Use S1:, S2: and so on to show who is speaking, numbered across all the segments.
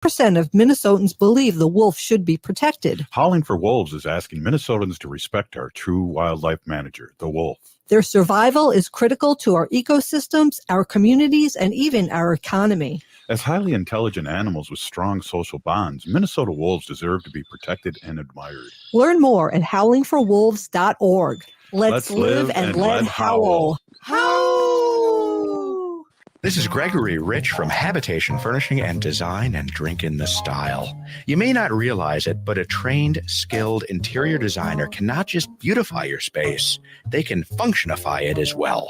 S1: percent of Minnesotans believe the wolf should be protected.
S2: Howling for Wolves is asking Minnesotans to respect our true wildlife manager, the wolf.
S1: Their survival is critical to our ecosystems, our communities, and even our economy.
S2: As highly intelligent animals with strong social bonds, Minnesota wolves deserve to be protected and admired.
S1: Learn more at howlingforwolves.org. Let's live and let howl. Howl!
S3: This is Gregory Rich from Habitation Furnishing and Design and Drink in the Style. You may not realize it, but a trained, skilled interior designer can not just beautify your space, they can functionify it as well.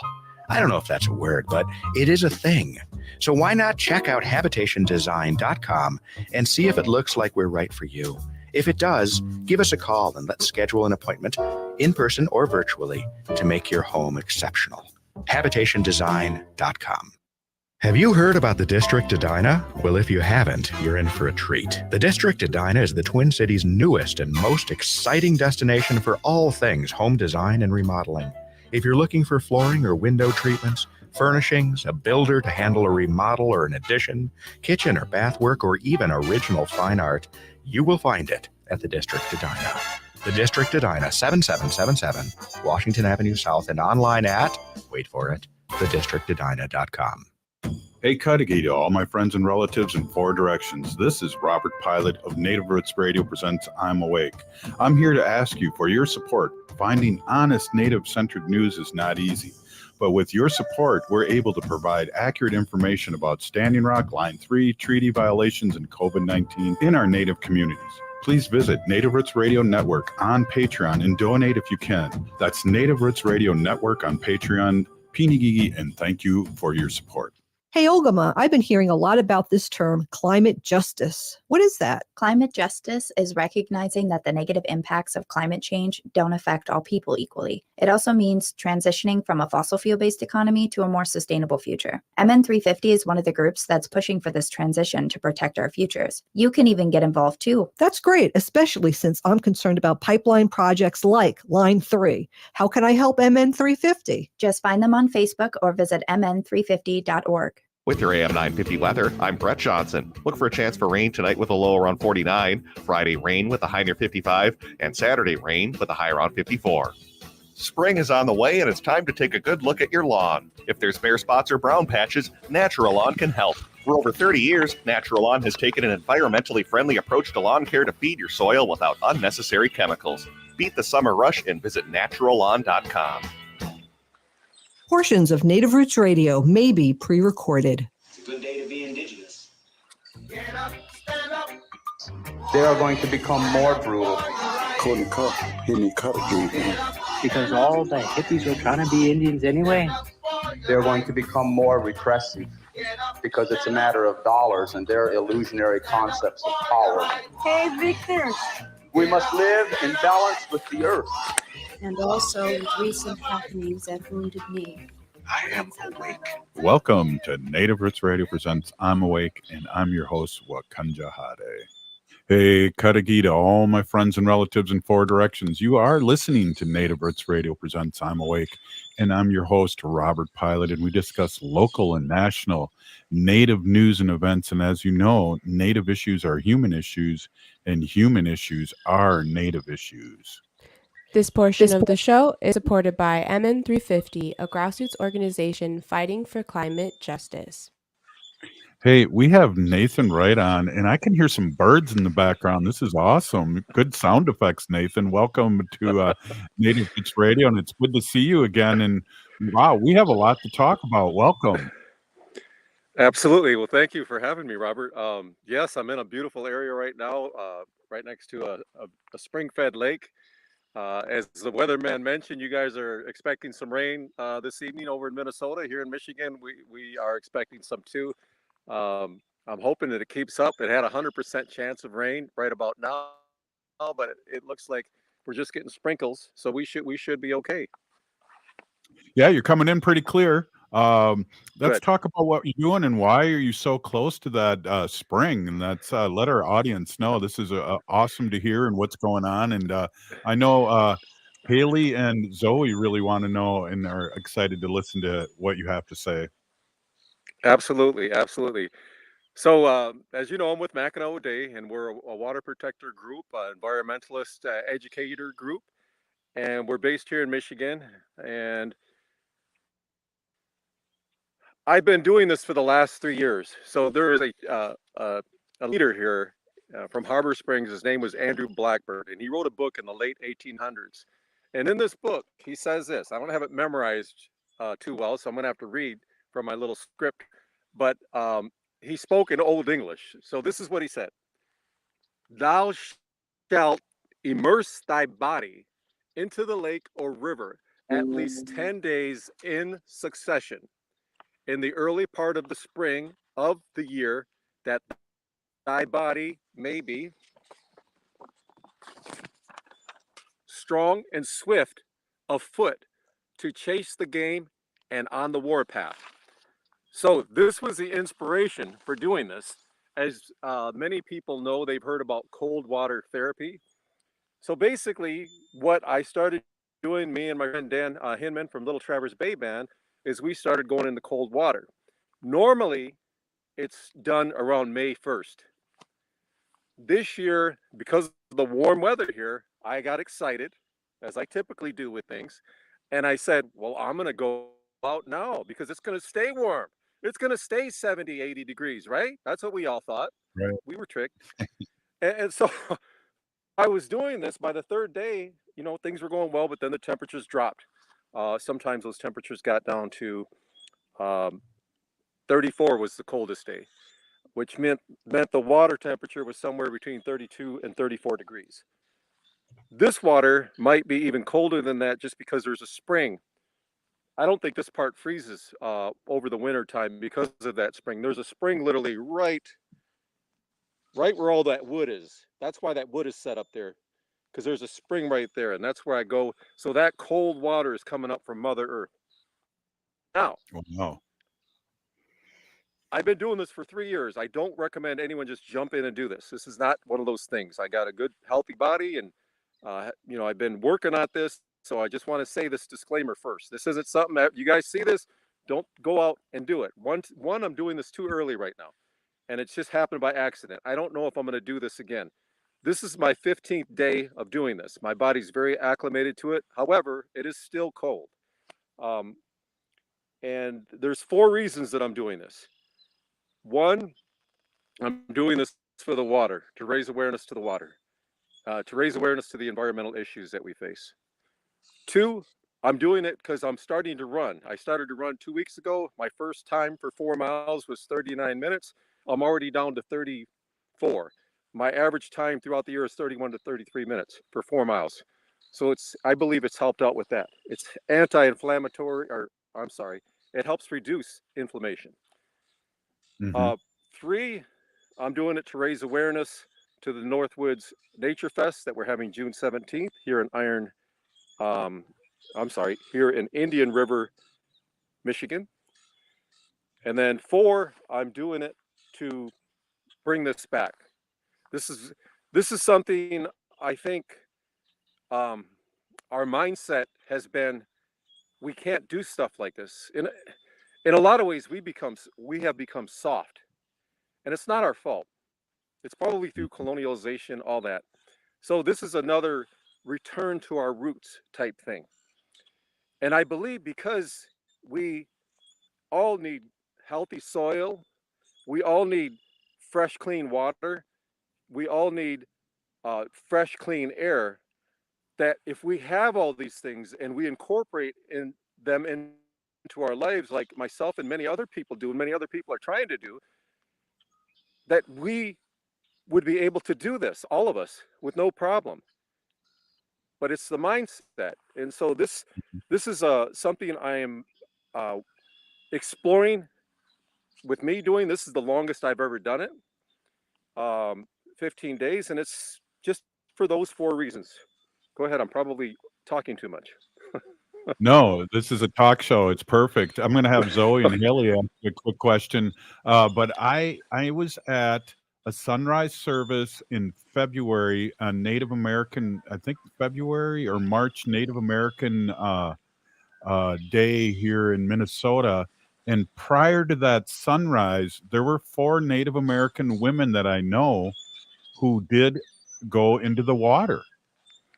S3: I don't know if that's a word, but it is a thing. So why not check out habitationdesign.com and see if it looks like we're right for you. If it does, give us a call and let's schedule an appointment, in person or virtually, to make your home exceptional. habitationdesign.com. Have you heard about the District Edina? Well, if you haven't, you're in for a treat. The District Edina is the Twin Cities' newest and most exciting destination for all things home design and remodeling. If you're looking for flooring or window treatments, furnishings, a builder to handle a remodel or an addition, kitchen or bath work, or even original fine art, you will find it at the District Edina. The District Edina, 7777 Washington Avenue South, and online at, wait for it, thedistrictedina.com.
S2: Hey, Cudahy to all my friends and relatives in four directions. This is Robert Pilot of Native Roots Radio presents I'm Awake. I'm here to ask you for your support. Finding honest Native-centered news is not easy, but with your support, we're able to provide accurate information about Standing Rock, Line 3, treaty violations, and COVID-19 in our Native communities. Please visit Native Roots Radio Network on Patreon and donate if you can. That's Native Roots Radio Network on Patreon. Pinigigi, and thank you for your support.
S1: Hey, Ogama, I've been hearing a lot about this term, climate justice. What is that?
S4: Climate justice is recognizing that the negative impacts of climate change don't affect all people equally. It also means transitioning from a fossil fuel-based economy to a more sustainable future. MN350 is one of the groups that's pushing for this transition to protect our futures. You can even get involved too.
S1: That's great, especially since I'm concerned about pipeline projects like Line 3. How can I help MN350?
S4: Just find them on Facebook or visit mn350.org.
S5: With your AM 950 weather, I'm Brett Johnson. Look for a chance for rain tonight with a low around 49, Friday rain with a high near 55, and Saturday rain with a high around 54. Spring is on the way and it's time to take a good look at your lawn. If there's bare spots or brown patches, Natural Lawn can help. For over 30 years, Natural Lawn has taken an environmentally friendly approach to lawn care to feed your soil without unnecessary chemicals. Beat the summer rush and visit naturallawn.com.
S1: Portions of Native Roots Radio may be pre-recorded.
S6: It's a good day to be indigenous. Get up, stand up.
S7: They are going to become more brutal.
S8: Because all the hippies are trying to be Indians anyway.
S7: They're going to become more repressive because it's a matter of dollars and their illusionary concepts of power.
S9: Hey, Victor.
S7: We must live in balance with the earth.
S9: And also with recent happenings that wounded me.
S3: I am awake.
S2: Welcome to Native Roots Radio presents I'm Awake, and I'm your host, Wakanja Hade. Hey, Cudahy to all my friends and relatives in four directions. You are listening to Native Roots Radio presents I'm Awake, and I'm your host, Robert Pilot, and we discuss local and national Native news and events. And as you know, Native issues are human issues, and human issues are Native issues.
S10: This portion of the show is supported by MN350, a grassroots organization fighting for climate justice.
S2: Hey, we have Nathan Wright on, and I can hear some birds in the background. This is awesome. Good sound effects, Nathan. Welcome to Native Roots Radio, and it's good to see you again. And wow, we have a lot to talk about. Welcome.
S11: Absolutely. Well, thank you for having me, Robert. Yes, I'm in a beautiful area right now, right next to a spring-fed lake. As the weatherman mentioned, you guys are expecting some rain this evening over in Minnesota. Here in Michigan, we are expecting some too. I'm hoping that it keeps up. It had a 100% chance of rain right about now, but it looks like we're just getting sprinkles, so we should be okay.
S2: Yeah, you're coming in pretty clear. Let's
S11: Good.
S2: talk about what you're doing and why are you so close to that spring, and that's let our audience know. This is awesome to hear and what's going on, and I know Haley and Zoe really want to know and are excited to listen to what you have to say.
S11: Absolutely. So, as you know, I'm with Mackinac O'Day, and we're a water protector group, environmentalist educator group, and we're based here in Michigan. And I've been doing this for the last 3 years. So there is a leader here from Harbor Springs. His name was Andrew Blackbird, and he wrote a book in the late 1800s. And in this book, he says this. I don't have it memorized too well, so I'm going to have to read from my little script. But he spoke in Old English. So this is what he said: "Thou shalt immerse thy body into the lake or river at least 10 days in succession in the early part of the spring of the year, that thy body may be strong and swift of foot to chase the game and on the warpath." So this was the inspiration for doing this. As many people know, they've heard about cold water therapy. So basically, what I started doing, me and my friend Dan Hinman from Little Traverse Bay Band, is we started going into cold water. Normally, it's done around May 1st. This year, because of the warm weather here, I got excited, as I typically do with things. And I said, well, I'm going to go out now because it's going to stay warm. It's going to stay 70, 80 degrees, right? That's what we all thought.
S2: Right.
S11: We were tricked. And so I was doing this. By the third day, things were going well, but then the temperatures dropped. Sometimes those temperatures got down to 34 was the coldest day, which meant the water temperature was somewhere between 32 and 34 degrees. This water might be even colder than that just because there's a spring. I don't think this part freezes over the winter time because of that spring. There's a spring literally right where all that wood is. That's why that wood is set up there, because there's a spring right there, and that's where I go. So that cold water is coming up from Mother Earth. Now,
S2: Wow.
S11: I've been doing this for 3 years. I don't recommend anyone just jump in and do this. This is not one of those things. I got a good, healthy body, and I've been working on this. So I just want to say this disclaimer first. This isn't something that you guys see this. Don't go out and do it. One, I'm doing this too early right now, and it's just happened by accident. I don't know if I'm going to do this again. This is my 15th day of doing this. My body's very acclimated to it. However, it is still cold. And there's 4 reasons that I'm doing this. One, I'm doing this for the water, to raise awareness to the water, to raise awareness to the environmental issues that we face. 2, I'm doing it because I'm starting to run. I started to run 2 weeks ago. My first time for 4 miles was 39 minutes. I'm already down to 34. My average time throughout the year is 31 to 33 minutes for 4 miles. So I believe it's helped out with that. It's anti-inflammatory, it helps reduce inflammation.
S2: Mhm.
S11: 3, I'm doing it to raise awareness to the Northwoods Nature Fest that we're having June 17th here in Indian River, Michigan. And then 4, I'm doing it to bring this back. This is something I think our mindset has been, we can't do stuff like this. In a lot of ways, we have become soft, and it's not our fault. It's probably through colonialization, all that. So this is another return to our roots type thing. And I believe because we all need healthy soil, we all need fresh, clean water, we all need fresh, clean air, that if we have all these things and we incorporate them into our lives, like myself and many other people do, and many other people are trying to do, that we would be able to do this, all of us, with no problem. But it's the mindset. And so this is something I am exploring with me doing. This is the longest I've ever done it, 15 days, and it's just for those 4 reasons. Go ahead. I'm probably talking too much.
S2: No, this is a talk show. It's perfect. I'm going to have Zoe and Haley ask a quick question. But I was at a sunrise service in February on Native American, I think February or March Native American day here in Minnesota. And prior to that sunrise, there were 4 Native American women that I know who did go into the water.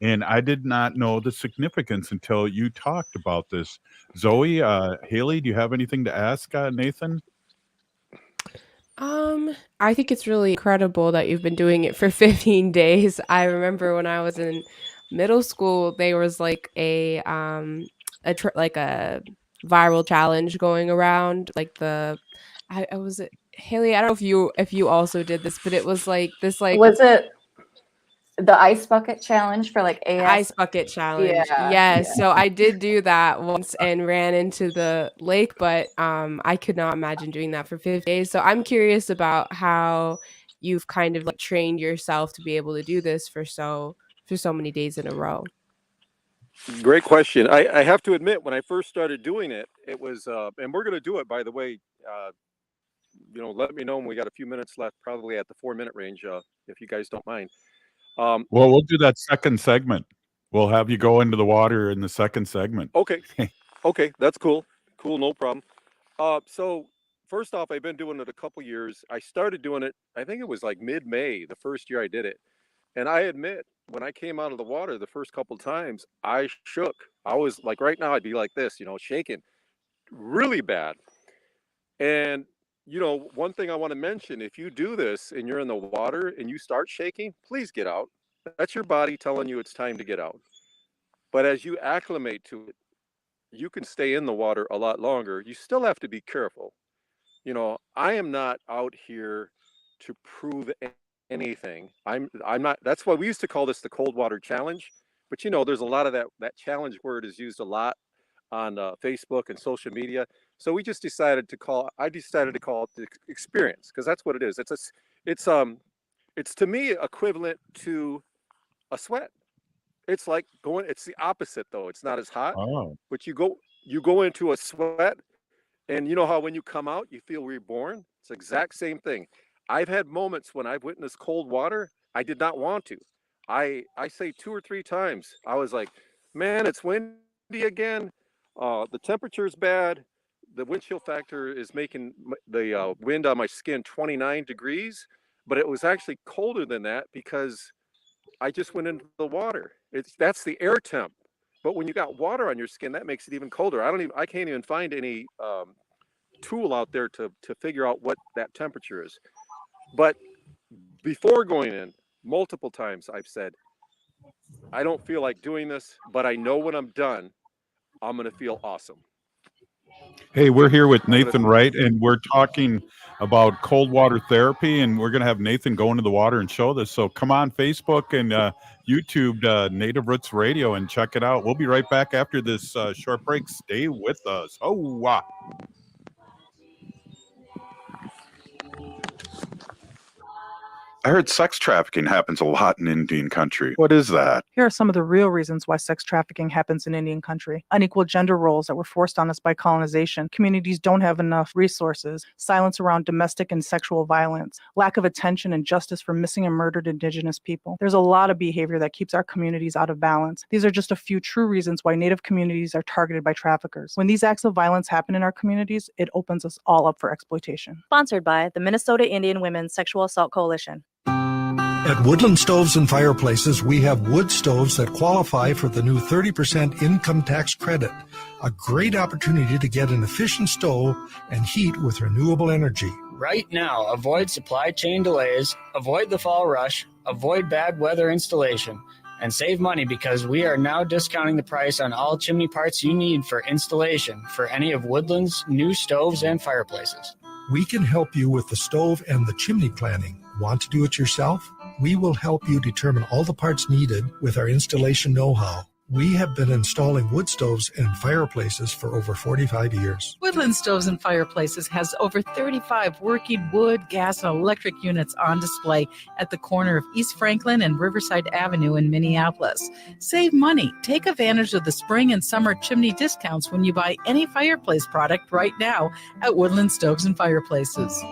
S2: And I did not know the significance until you talked about this. Zoe, Haley, do you have anything to ask Nathan?
S10: I think it's really incredible that you've been doing it for 15 days. I remember when I was in middle school, there was like a viral challenge going around. Like I was Haley. I don't know if you also did this, but it was like this
S4: Was it the ice bucket challenge for like AS?
S10: Ice bucket challenge.
S4: Yeah.
S10: Yes.
S4: Yeah.
S10: So I did do that once and ran into the lake, but I could not imagine doing that for 50 days. So I'm curious about how you've kind of like trained yourself to be able to do this for so many days in a row.
S11: Great question. I have to admit, when I first started doing it, it was, and we're going to do it, by the way, let me know when we got a few minutes left, probably at the 4-minute range, if you guys don't mind.
S2: Well, we'll do that second segment. We'll have you go into the water in the second segment.
S11: Okay. Okay. That's cool. Cool. No problem. So first off, I've been doing it a couple years. I started doing it, I think it was like mid-May, the first year I did it. And I admit, when I came out of the water the first couple times, I shook. I was like, right now I'd be like this, shaking really bad. And, one thing I want to mention, if you do this and you're in the water and you start shaking, please get out. That's your body telling you it's time to get out. But as you acclimate to it, you can stay in the water a lot longer. You still have to be careful. I am not out here to prove anything. I'm not. That's why we used to call this the cold water challenge. But there's a lot of that challenge word is used a lot on Facebook and social media. So I decided to call it the experience, because that's what it is. It's to me equivalent to a sweat. It's like it's the opposite though. It's not as hot, but you go into a sweat, and you know how when you come out, you feel reborn. It's the exact same thing. I've had moments when I've witnessed cold water. I did not want to. I say 2 or 3 times. I was like, man, it's windy again. The temperature's bad. The wind chill factor is making the wind on my skin 29 degrees, but it was actually colder than that because I just went into the water. That's the air temp. But when you got water on your skin, that makes it even colder. I can't even find any tool out there to figure out what that temperature is. But before going in, multiple times I've said, I don't feel like doing this, but I know when I'm done, I'm going to feel awesome.
S2: Hey, we're here with Nathan Wright, and we're talking about cold water therapy, and we're going to have Nathan go into the water and show this. So come on Facebook and YouTube, Native Roots Radio, and check it out. We'll be right back after this short break. Stay with us. Oh, wow. I heard sex trafficking happens a lot in Indian country. What is that?
S12: Here are some of the real reasons why sex trafficking happens in Indian country. Unequal gender roles that were forced on us by colonization. Communities don't have enough resources. Silence around domestic and sexual violence. Lack of attention and justice for missing and murdered Indigenous people. There's a lot of behavior that keeps our communities out of balance. These are just a few true reasons why Native communities are targeted by traffickers. When these acts of violence happen in our communities, it opens us all up for exploitation.
S13: Sponsored by the Minnesota Indian Women's Sexual Assault Coalition.
S14: At Woodland Stoves and Fireplaces, we have wood stoves that qualify for the new 30% income tax credit. A great opportunity to get an efficient stove and heat with renewable energy.
S15: Right now, avoid supply chain delays, avoid the fall rush, avoid bad weather installation, and save money because we are now discounting the price on all chimney parts you need for installation for any of Woodland's new stoves and fireplaces.
S14: We can help you with the stove and the chimney planning. Want to do it yourself? We will help you determine all the parts needed with our installation know-how. We have been installing wood stoves and fireplaces for over 45 years.
S16: Woodland Stoves and Fireplaces has over 35 working wood, gas, and electric units on display at the corner of East Franklin and Riverside Avenue in Minneapolis. Save money. Take advantage of the spring and summer chimney discounts when you buy any fireplace product right now at Woodland Stoves and Fireplaces.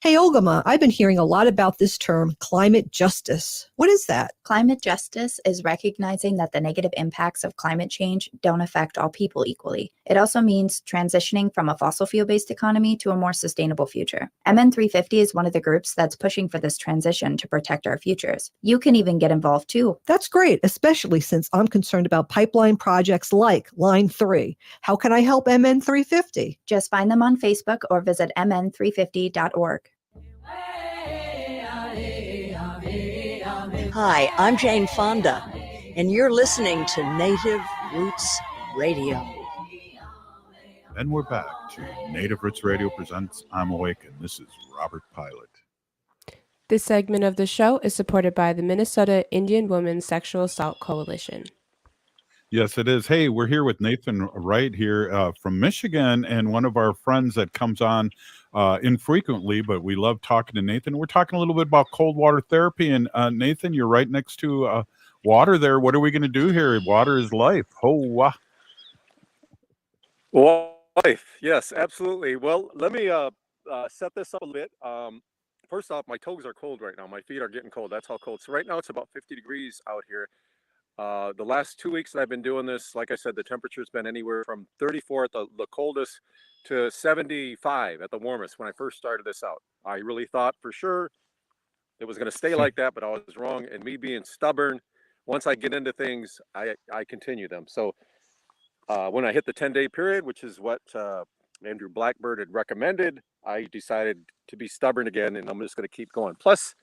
S1: Hey, Ogama, I've been hearing a lot about this term, climate justice. What is that?
S4: Climate justice is recognizing that the negative impacts of climate change don't affect all people equally. It also means transitioning from a fossil fuel-based economy to a more sustainable future. MN350 is one of the groups that's pushing for this transition to protect our futures. You can even get involved too.
S1: That's great, especially since I'm concerned about pipeline projects like Line 3. How can I help MN350?
S4: Just find them on Facebook or visit mn350.org.
S17: Hi, I'm Jane Fonda, and you're listening to Native Roots Radio.
S2: And we're back to Native Roots Radio presents I'm Awake, and this is Robert Pilot.
S10: This segment of the show is supported by the Minnesota Indian Women's Sexual Assault Coalition.
S2: Yes, it is. Hey, we're here with Nathan Wright here from Michigan, and one of our friends that comes on infrequently, but we love talking to Nathan. We're talking a little bit about cold water therapy, and Nathan, you're right next to water there. What are we going to do here? Water is life. Oh,
S11: Life, yes, absolutely. Well, let me set this up a bit. First off, my toes are cold right now. My feet are getting cold. That's how cold. So right now it's about 50 degrees out here. The last 2 weeks that I've been doing this, like I said, the temperature's been anywhere from 34 at the coldest to 75 at the warmest when I first started this out. I really thought for sure it was going to stay like that, but I was wrong. And me being stubborn, once I get into things, I continue them. So when I hit the 10-day period, which is what Andrew Blackbird had recommended, I decided to be stubborn again, and I'm just going to keep going. Plus,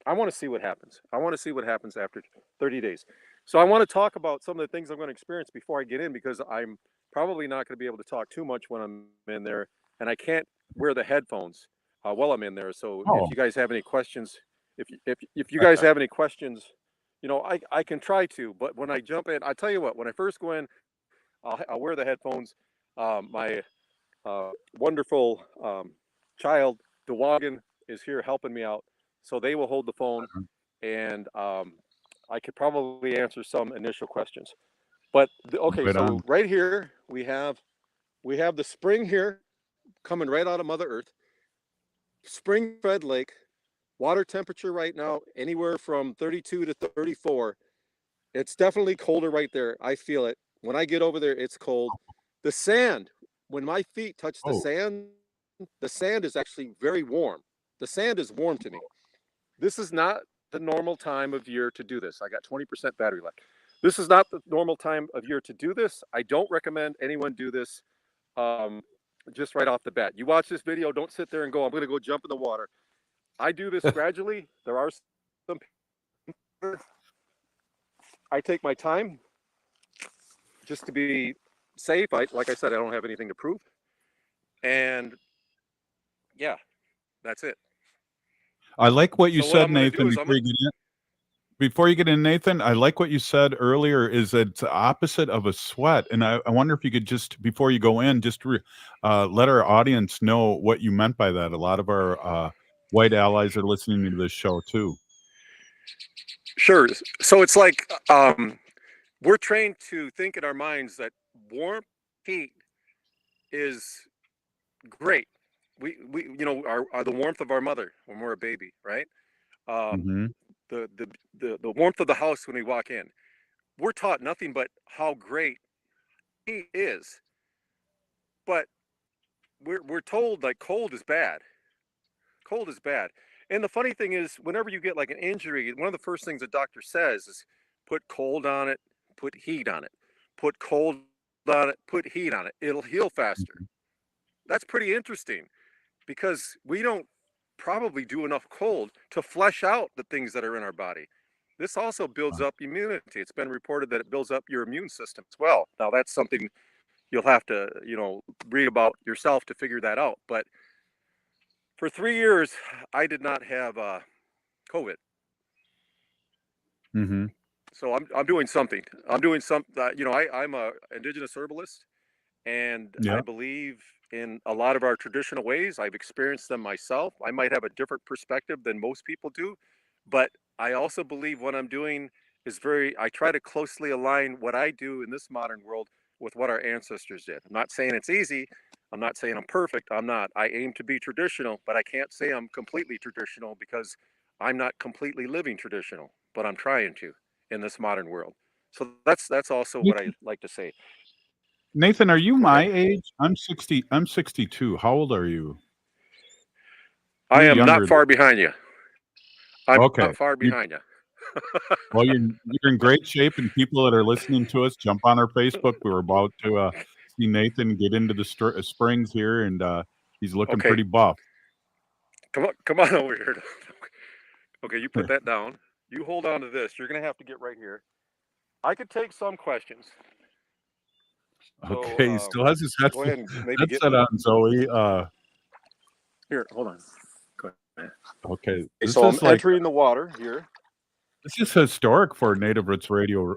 S11: I want to see what happens. I want to see what happens after 30 days. So I want to talk about some of the things I'm going to experience before I get in, because I'm probably not going to be able to talk too much when I'm in there, and I can't wear the headphones while I'm in there. So if you guys have any questions, if you guys have any questions, you know, I can try to, but when I jump in, I tell you what, when I first go in, I'll wear the headphones. My wonderful child, Dewagan, is here helping me out. So they will hold the phone, and I could probably answer some initial questions. But okay, so right here we have the spring here coming right out of Mother Earth. Spring-fed lake. Water temperature right now anywhere from 32 to 34. It's definitely colder right there. I feel it. When I get over there, it's cold. The sand, when my feet touch the sand is actually very warm. The sand is warm to me. This is not the normal time of year to do this. I got 20% battery left. This is not the normal time of year to do this. I don't recommend anyone do this just right off the bat. You watch this video, don't sit there and go, I'm going to go jump in the water. I do this gradually. There are some I take my time just to be safe. Like I said, I don't have anything to prove. And yeah, that's it.
S2: I like what you said, Nathan,
S11: before
S2: before you get in, Nathan, I like what you said earlier, is that it's the opposite of a sweat. And I wonder if you could just, before you go in, just let our audience know what you meant by that. A lot of our white allies are listening to this show too.
S11: Sure. So it's like we're trained to think in our minds that warm heat is great. We you know, are the warmth of our mother when we're a baby, right? The warmth of the house when we walk in. We're taught nothing but how great heat is, but we're told like cold is bad. Cold is bad. And the funny thing is, whenever you get like an injury, one of the first things the doctor says is put cold on it, put heat on it, put cold on it, put heat on it. It'll heal faster. That's pretty interesting, because we don't probably do enough cold to flesh out the things that are in our body. This also builds up immunity. It's been reported that it builds up your immune system as well. Now that's something you'll have to, you know, read about yourself to figure that out. But for 3 years, I did not have COVID. So I'm doing something. I'm doing some. You know, I'm a indigenous herbalist, and I believe in a lot of our traditional ways. I've experienced them myself. I might have a different perspective than most people do, but I also believe what I'm doing is I try to closely align what I do in this modern world with what our ancestors did. I'm not saying it's easy. I'm not saying I'm perfect. I'm not. I aim to be traditional, but I can't say I'm completely traditional because I'm not completely living traditional, but I'm trying to in this modern world. So that's also what I like to say.
S2: Nathan, are you my age? I'm 60. I'm 62. How old are you?
S11: I
S2: You're
S11: am
S2: younger
S11: not far behind you. I'm
S2: Okay.
S11: not far behind you.
S2: Well, you're in great shape, and people that are listening to us, jump on our Facebook. We were about to see Nathan get into the springs here, and he's looking
S11: Okay.
S2: pretty buff.
S11: Come on over here. Okay, you put that down. You hold on to this. You're going to have to get right here. I could take some questions.
S2: Okay, he still has his
S11: Go ahead and maybe
S2: headset on, Zoe.
S11: Here, hold on. Go ahead.
S2: Okay,
S11: Okay,
S2: this
S11: so I'm
S2: is like
S11: entering the water here.
S2: this is historic for Native Roots Radio.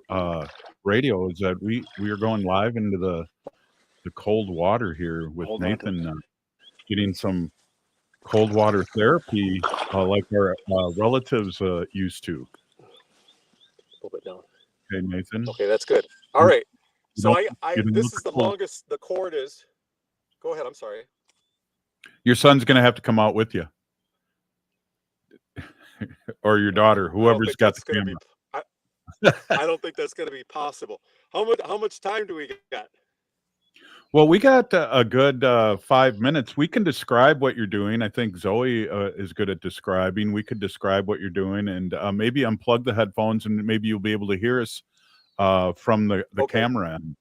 S2: Radio is that we are going live into the cold water here with
S11: Hold on to
S2: Nathan, getting some cold water therapy like our relatives used to.
S11: Pull it down.
S2: Okay, Nathan.
S11: Okay, that's good. All right. So
S2: You don't
S11: this
S2: look
S11: is the
S2: cold.
S11: longest the cord is. Go ahead. I'm sorry.
S2: Your son's going to have to come out with you, or your daughter, whoever's got the camera.
S11: I don't think that's going to be possible. How much time do we got?
S2: Well, we got a good 5 minutes. We can describe what you're doing. I think Zoe is good at describing. We could describe what you're doing, and maybe unplug the headphones, and maybe you'll be able to hear us from the camera end.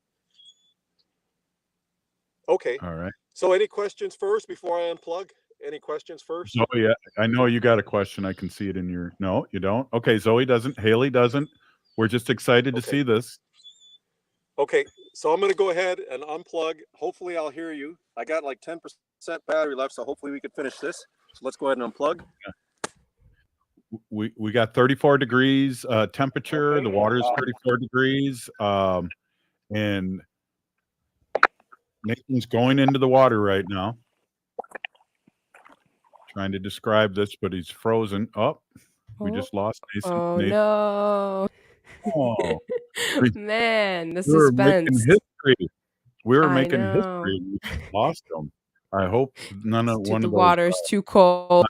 S11: Okay.
S2: All right.
S11: So any questions first before I unplug? Any questions first?
S2: Zoe, I know you got a question. I can see it in your... No, you don't? Okay, Zoe doesn't. Haley doesn't. We're just excited to see this.
S11: Okay, so I'm going to go ahead and unplug. Hopefully I'll hear you. I got like 10% battery left, so hopefully we can finish this. So let's go ahead and unplug.
S2: We got 34 degrees temperature. The water is 34 degrees. And Nathan's going into the water right now. Trying to describe this, but he's frozen. Oh, we just lost Nathan.
S10: Oh, no.
S2: Oh,
S10: man, the
S2: we were making
S10: suspense.
S2: history. We were
S10: I
S2: making
S10: know.
S2: history. We lost him. I hope none of one
S10: The
S2: of those
S10: water's too cold.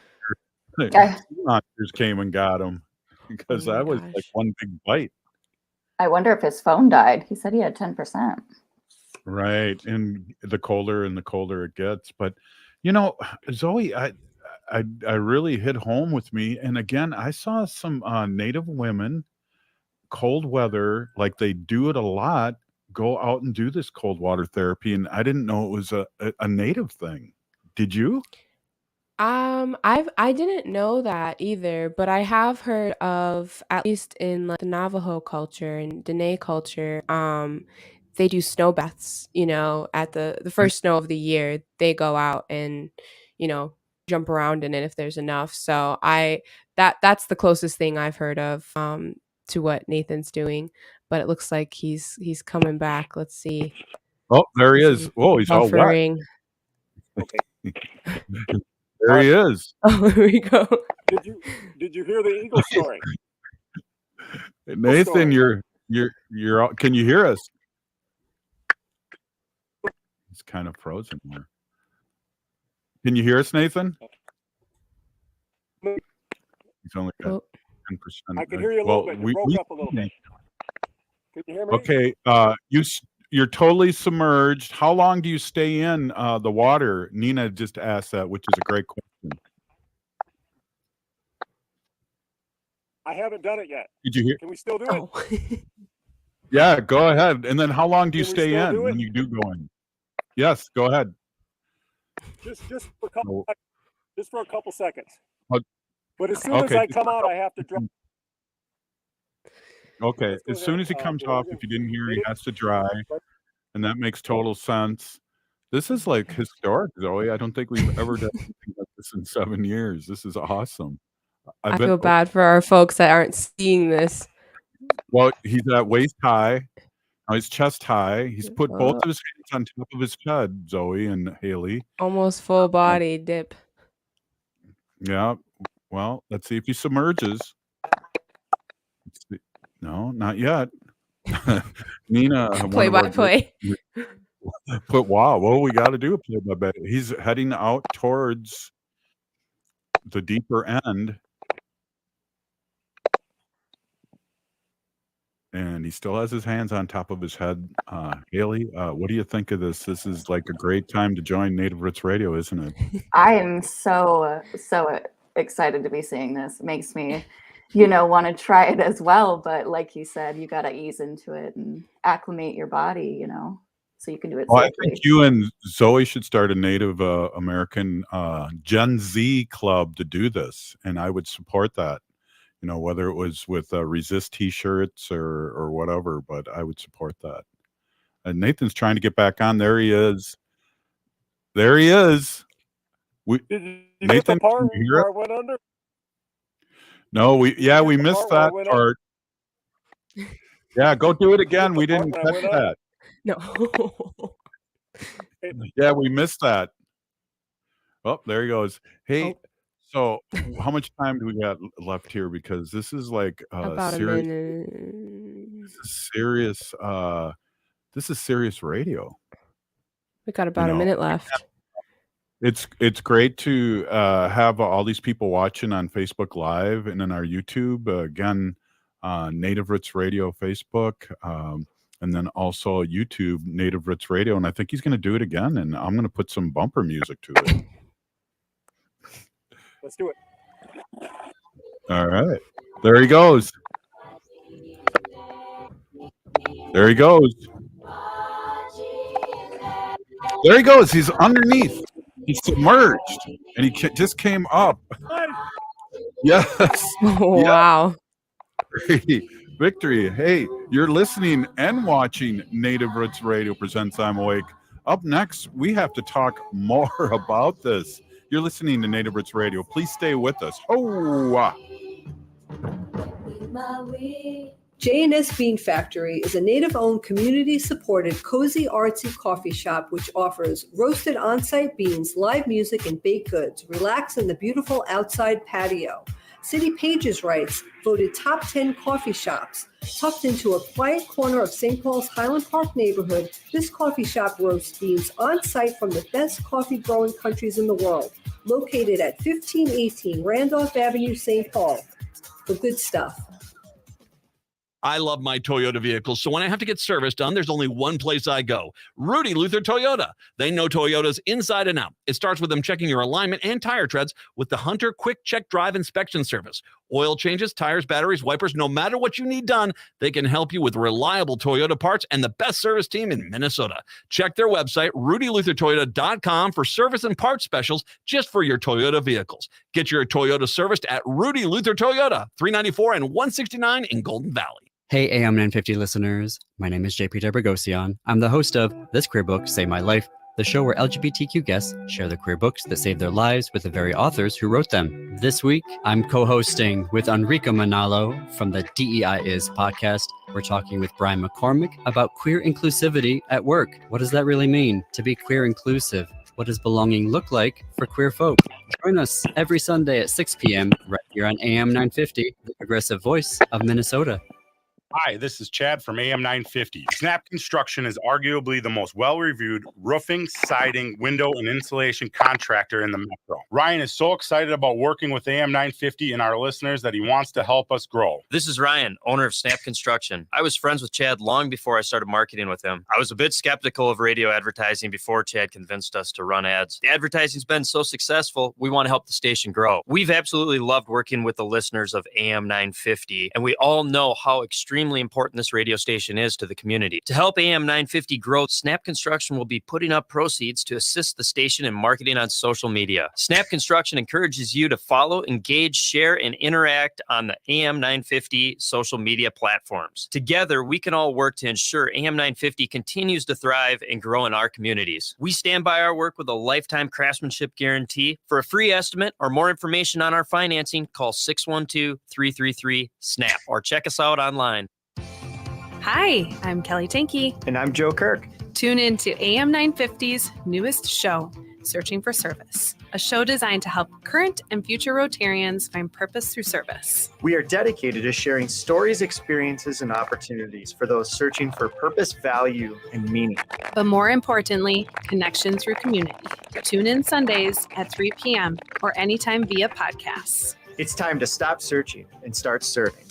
S2: monsters came and got him, because that was like one big bite.
S4: I wonder if his phone died. He said he had 10%.
S2: Right, and the colder it gets. But you know, Zoe, I really hit home with me. And again, I saw some Native women, cold weather, like they do it a lot, go out and do this cold water therapy, and I didn't know it was a Native thing. Did you?
S10: I didn't know that either, but I have heard of, at least in like the Navajo culture and Dene culture, they do snow baths, at the first snow of the year. They go out and, jump around in it if there's enough. So that's the closest thing I've heard of to what Nathan's doing, but it looks like he's coming back. Let's see.
S2: Oh, there he is. Oh, he's all wet.
S10: Buffering.
S2: There he is.
S10: Oh, here we go.
S11: Did you hear the eagle story?
S2: Nathan, you're can you hear us? He's kind of frozen here. Can you hear us, Nathan? He's only got 10%.
S11: I can hear you a little bit. You broke up a little bit. Can you hear me?
S2: Okay, you're totally submerged. How long do you stay in the water? Nina just asked that, which is a great question.
S11: I haven't done it yet.
S2: Did you hear?
S11: Can we still do it?
S2: Yeah, go ahead. And then how long do you
S11: Can we
S2: stay
S11: still
S2: in
S11: do it?
S2: when you do go in? Yes, go ahead.
S11: Just for a couple. Just for a couple seconds.
S2: Uh,
S11: But as soon as I come out, I have to drop.
S2: Okay, as soon as he comes off, if you didn't hear, he has to dry, and that makes total sense. This is like historic, Zoe. I don't think we've ever done anything like this in 7 years. This is awesome.
S10: I feel bad for our folks that aren't seeing this.
S2: Well, he's at waist high. Now he's chest high. He's put both of his hands on top of his head, Zoe and Haley.
S10: Almost full body dip.
S2: Yeah. Well, let's see if he submerges. Let's see. No, not yet. Nina.
S10: Play by play.
S2: But wow, what we got to do? He's heading out towards the deeper end, and he still has his hands on top of his head. Haley, what do you think of this? This is like a great time to join Native Roots Radio, isn't it?
S18: I am so excited to be seeing this. It makes me, want to try it as well. But like you said, you got to ease into it and acclimate your body, so you can do it
S2: Well, I
S18: safely.
S2: think you and Zoe should start a Native American Gen Z club to do this, and I would support that. Whether it was with resist T-shirts or whatever, but I would support that. And Nathan's trying to get back on. There he is. There he is.
S11: Did you get
S2: Nathan,
S11: the part
S2: can you hear
S11: where I
S2: it?
S11: went under?
S2: No, we missed that
S11: went
S2: part. Yeah, go do it again. We didn't catch that.
S10: No.
S2: Yeah, we missed that. Oh, there he goes. Hey, so how much time do we got left here? Because this is like
S10: About a
S2: serious.
S10: minute.
S2: This is serious radio.
S10: We got about a minute left.
S2: It's great to have all these people watching on Facebook Live and in our YouTube. Again, Native Roots Radio Facebook, and then also YouTube Native Roots Radio. And I think he's going to do it again. And I'm going to put some bumper music to it.
S11: Let's do it.
S2: All right. There he goes. There he goes. There he goes. He's underneath. He's submerged. And he just came up. Yes.
S10: Wow.
S2: Victory. Hey, you're listening and watching Native Roots Radio presents I'm Awake. Up next, we have to talk more about this. You're listening to Native Roots Radio. Please stay with us.
S19: J&S Bean Factory is a native-owned, community-supported, cozy, artsy coffee shop which offers roasted on-site beans, live music, and baked goods. Relax in the beautiful outside patio. City Pages writes, voted top 10 coffee shops. Tucked into a quiet corner of St. Paul's Highland Park neighborhood, this coffee shop roasts beans on-site from the best coffee-growing countries in the world. Located at 1518 Randolph Avenue, St. Paul. The good stuff.
S20: I love my Toyota vehicles, so when I have to get service done, there's only one place I go. Rudy Luther Toyota. They know Toyotas inside and out. It starts with them checking your alignment and tire treads with the Hunter Quick Check Drive Inspection Service. Oil changes, tires, batteries, wipers, no matter what you need done, they can help you with reliable Toyota parts and the best service team in Minnesota. Check their website, rudyluthertoyota.com, for service and parts specials just for your Toyota vehicles. Get your Toyota serviced at Rudy Luther Toyota, 394 and 169 in Golden Valley.
S21: Hey, AM 950 listeners. My name is JP Debragosian. I'm the host of This Queer Book Saved My Life, the show where LGBTQ guests share the queer books that saved their lives with the very authors who wrote them. This week, I'm co-hosting with Enrico Manalo from the DEI Is podcast. We're talking with Brian McCormick about queer inclusivity at work. What does that really mean, to be queer inclusive? What does belonging look like for queer folk? Join us every Sunday at 6 p.m. right here on AM 950, the progressive voice of Minnesota.
S22: Hi, this is Chad from AM 950. Snap Construction is arguably the most well-reviewed roofing, siding, window, and insulation contractor in the metro. Ryan is so excited about working with AM 950 and our listeners that he wants to help us grow.
S23: This is Ryan, owner of Snap Construction. I was friends with Chad long before I started marketing with him. I was a bit skeptical of radio advertising before Chad convinced us to run ads. The advertising's been so successful, we want to help the station grow. We've absolutely loved working with the listeners of AM 950, and we all know how extremely important this radio station is to the community. To help AM 950 grow, Snap Construction will be putting up proceeds to assist the station in marketing on social media. Snap Construction encourages you to follow, engage, share, and interact on the AM 950 social media platforms. Together, we can all work to ensure AM 950 continues to thrive and grow in our communities. We stand by our work with a lifetime craftsmanship guarantee. For a free estimate or more information on our financing, call 612-333-SNAP or check us out online.
S24: Hi, I'm Kelly Tanky.
S25: And I'm Joe Kirk.
S24: Tune in to AM 950's newest show, Searching for Service, a show designed to help current and future Rotarians find purpose through service.
S5: We are dedicated to sharing stories, experiences, and opportunities for those searching for purpose, value, and meaning.
S24: But more importantly, connection through community. Tune in Sundays at 3 p.m. or anytime via podcasts.
S5: It's time to stop searching and start serving.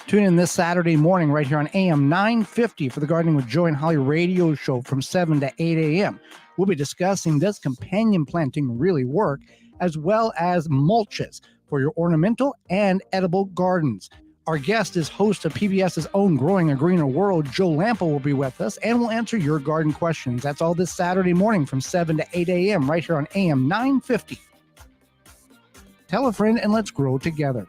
S6: Tune in this Saturday morning right here on AM 950 for the Gardening with Joy and Holly radio show from 7 to 8 a.m. We'll be discussing, does companion planting really work, as well as mulches for your ornamental and edible gardens. Our guest is host of PBS's own Growing a Greener World, Joe Lampa, will be with us, and we'll answer your garden questions. That's all this Saturday morning from 7 to 8 a.m. right here on AM 950. Tell a friend and let's grow together.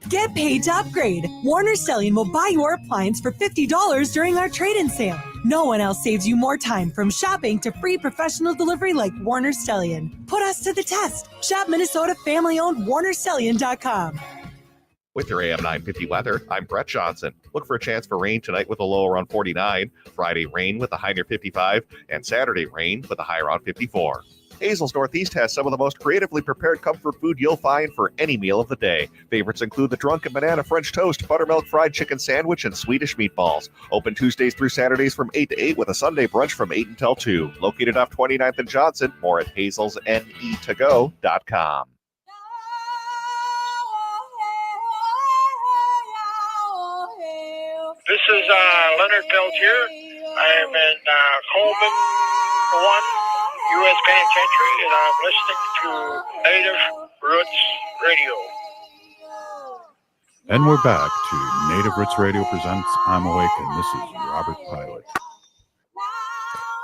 S7: Get paid to upgrade. Warner Stellian will buy your appliance for $50 during our trade-in sale. No one else saves you more time, from shopping to free professional delivery like Warner Stellian. Put us to the test. Shop Minnesota family-owned WarnerStellian.com.
S8: With your AM 950 weather, I'm Brett Johnson. Look for a chance for rain tonight with a low around 49, Friday rain with a high near 55, and Saturday rain with a high around 54. Hazel's Northeast has some of the most creatively prepared comfort food you'll find for any meal of the day. Favorites include the Drunken Banana French Toast, Buttermilk Fried Chicken Sandwich, and Swedish Meatballs. Open Tuesdays through Saturdays from 8 to 8 with a Sunday brunch from 8 until 2. Located off 29th and Johnson. More at hazelsnetogo.com.
S25: This is Leonard Belt here. I am in Coleman 1, U.S. Penitentiary, and I'm listening to Native Roots Radio.
S2: And we're back to Native Roots Radio presents I'm Awake, and this is Robert Pilot.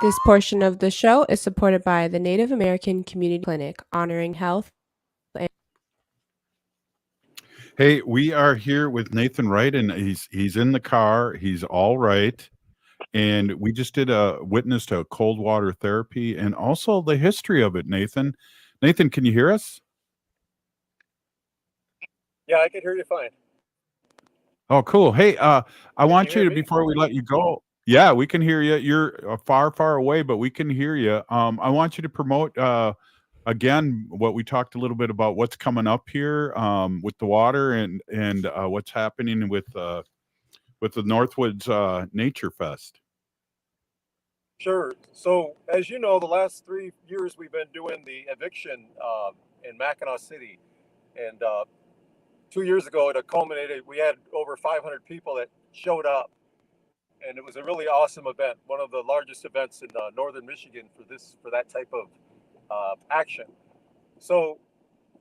S10: This portion of the show is supported by the Native American Community Clinic, honoring health.
S2: Hey, we are here with Nathan Wright, and he's in the car. He's all right. And we just did a witness to cold water therapy and also the history of it, Nathan. Nathan, can you hear us?
S11: Yeah, I can hear you fine.
S2: Oh, cool. Hey, I want you to,
S11: me?
S2: before we let you go. Yeah, we can hear you. You're far, far away, but we can hear you. I want you to promote again what we talked a little bit about, what's coming up here with the water and what's happening with the Northwoods Nature Fest.
S11: Sure. So, as you know, the last 3 years we've been doing the eviction in Mackinac City. And 2 years ago, it culminated. We had over 500 people that showed up. And it was a really awesome event, one of the largest events in northern Michigan for that type of action. So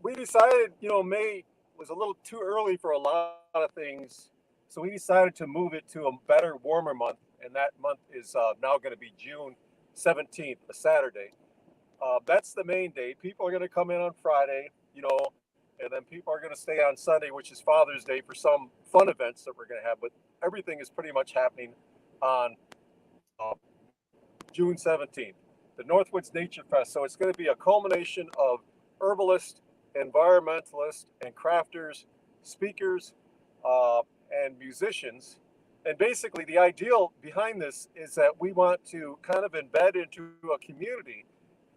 S11: we decided, May was a little too early for a lot of things. So we decided to move it to a better, warmer month. And that month is now going to be June 17th, a Saturday. That's the main day. People are going to come in on Friday, and then people are going to stay on Sunday, which is Father's Day, for some fun events that we're going to have. But everything is pretty much happening on June 17th, the Northwoods Nature Fest. So it's going to be a culmination of herbalists, environmentalists, and crafters, speakers, and musicians. And basically the ideal behind this is that we want to kind of embed into a community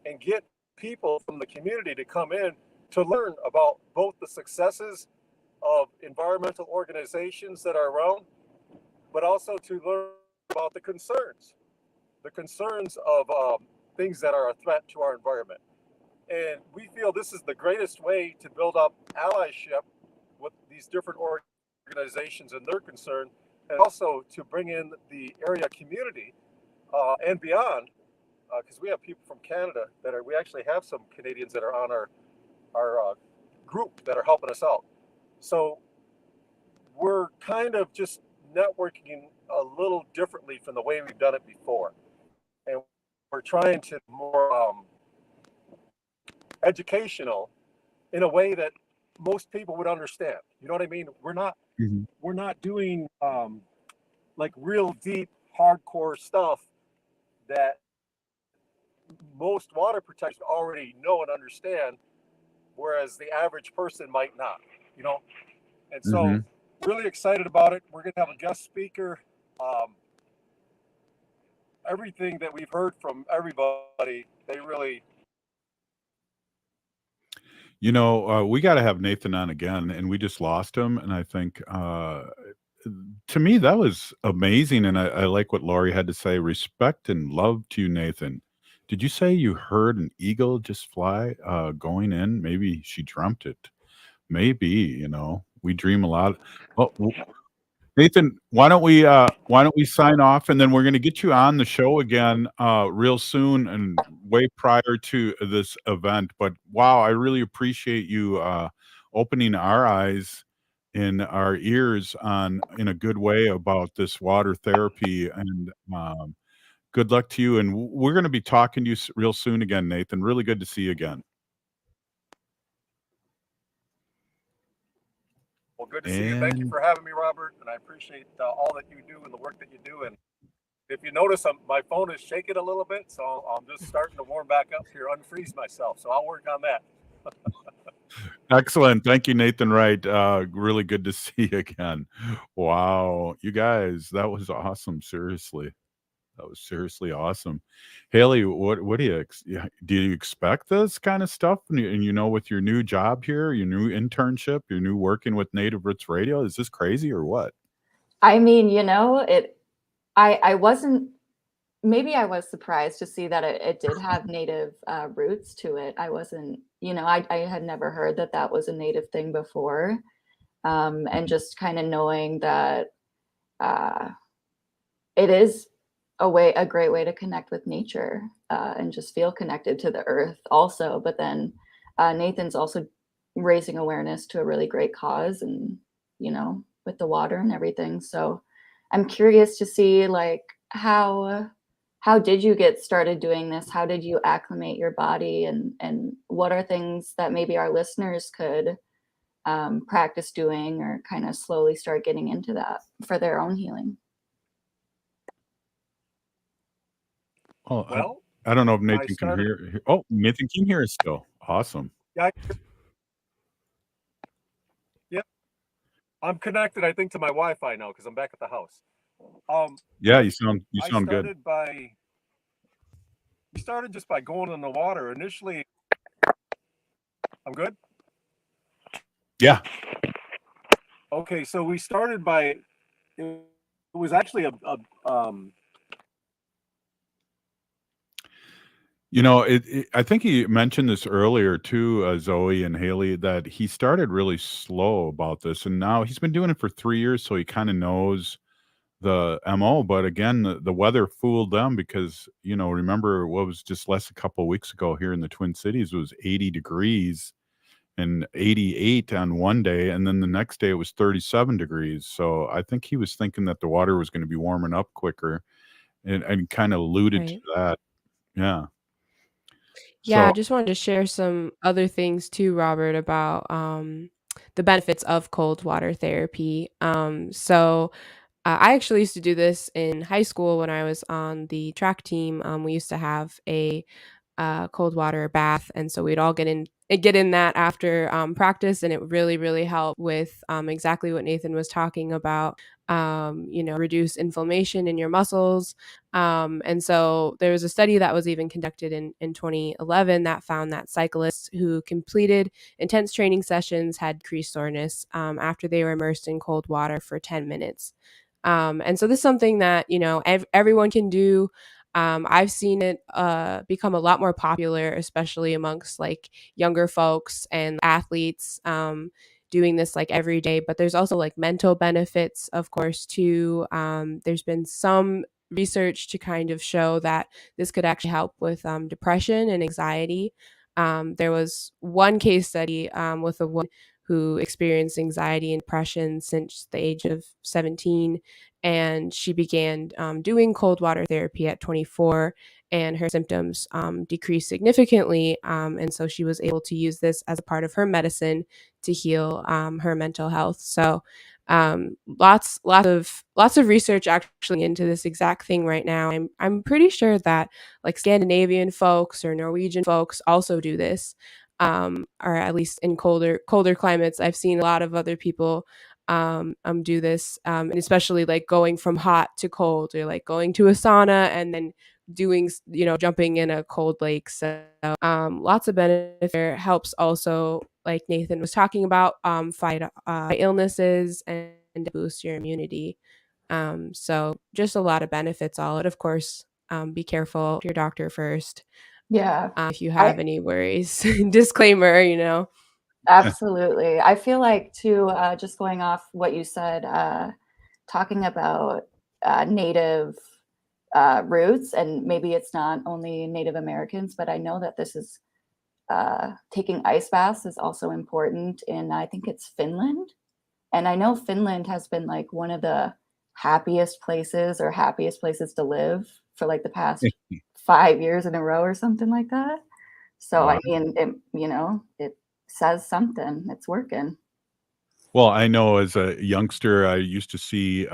S11: and get people from the community to come in to learn about both the successes of environmental organizations that are around, but also to learn about the concerns of things that are a threat to our environment. And we feel this is the greatest way to build up allyship with these different organizations and their concern, and also to bring in the area community and beyond, because we have people from Canada we actually have some Canadians that are on our group that are helping us out. So we're kind of just networking a little differently from the way we've done it before. And we're trying to more educational in a way that most people would understand. You know what I mean? We're not doing like real deep, hardcore stuff that most water protectors already know and understand, whereas the average person might not, And so really excited about it. We're going to have a guest speaker. everything that we've heard from everybody, they really.
S2: We got to have Nathan on again, and we just lost him. And I think, to me, that was amazing. And I like what Lori had to say. Respect and love to you, Nathan. Did you say you heard an eagle just fly going in? Maybe she dreamt it. Maybe, we dream a lot. Oh, Nathan, why don't we sign off, and then we're going to get you on the show again real soon and way prior to this event. But wow, I really appreciate you opening our eyes and our ears in a good way about this water therapy. And good luck to you. And we're going to be talking to you real soon again, Nathan. Really good to see you again.
S11: Well, good to see you. Thank you for having me, Robert, and I appreciate all that you do and the work that you do. And if you notice, my phone is shaking a little bit, so I'm just starting to warm back up here, unfreeze myself. So I'll work on that.
S2: Excellent. Thank you, Nathan Wright. Really good to see you again. Wow. You guys, that was awesome. Seriously. That was seriously awesome. Haley, what do you expect this kind of stuff? And with your new job here, your new internship, your new working with Native Roots Radio, is this crazy or what?
S18: I mean, I wasn't, maybe I was surprised to see that it did have Native roots to it. I wasn't, I had never heard that was a Native thing before. And just kind of knowing that it is a great way to connect with nature and just feel connected to the earth also. But then Nathan's also raising awareness to a really great cause and, with the water and everything. So I'm curious to see how did you get started doing this? How did you acclimate your body? And what are things that maybe our listeners could practice doing or kind of slowly start getting into that for their own healing?
S2: Oh,
S11: Well,
S2: I don't know if Nathan can hear. Oh, Nathan can hear us still. Awesome.
S11: Yeah. Yep. I'm connected, I think, to my Wi-Fi now because I'm back at the house.
S2: Yeah, you sound good.
S11: We started just by going in the water. Initially, I'm good?
S2: Yeah.
S11: Okay, so we started by, it was actually
S2: I think he mentioned this earlier too, Zoe and Haley, that he started really slow about this, and now he's been doing it for 3 years, so he kind of knows the MO. But again, the weather fooled them because, remember what was just a couple of weeks ago here in the Twin Cities was 80 degrees and 88 on one day, and then the next day it was 37 degrees. So I think he was thinking that the water was going to be warming up quicker and kind of alluded to that. Yeah.
S10: Yeah, I just wanted to share some other things too, Robert, about the benefits of cold water therapy. I actually used to do this in high school when I was on the track team. We used to have a cold water bath, and so we'd all get in that after practice, and it really helped with exactly what Nathan was talking about. Reduce inflammation in your muscles. And so there was a study that was even conducted in 2011 that found that cyclists who completed intense training sessions had decreased soreness after they were immersed in cold water for 10 minutes. And so this is something that, everyone can do. I've seen it become a lot more popular, especially amongst younger folks and athletes. Doing this every day, but there's also mental benefits, of course, too. There's been some research to kind of show that this could actually help with depression and anxiety. There was one case study with a woman who experienced anxiety and depression since the age of 17, and she began doing cold water therapy at 24, and her symptoms decreased significantly. And so she was able to use this as a part of her medicine to heal her mental health. So lots of research actually into this exact thing right now. I'm pretty sure that Scandinavian folks or Norwegian folks also do this, or at least in colder climates. I've seen a lot of other people do this, and especially like going from hot to cold, or like going to a sauna and then doing, jumping in a cold lake. So lots of benefits there. Helps also, like Nathan was talking about, fight illnesses and boost your immunity. So just a lot of benefits all. Of course, be careful, your doctor first.
S18: Yeah.
S10: If you have any worries. Disclaimer.
S18: Absolutely. I feel like too, just going off what you said, talking about Native roots, and maybe it's not only Native Americans, but I know that this is taking ice baths is also important in, I think it's Finland. And I know Finland has been like one of the happiest places to live for like the past 5 years in a row or something like that. So,
S2: Wow.
S18: I mean, it says something. It's working.
S2: Well, I know as a youngster, I used to see,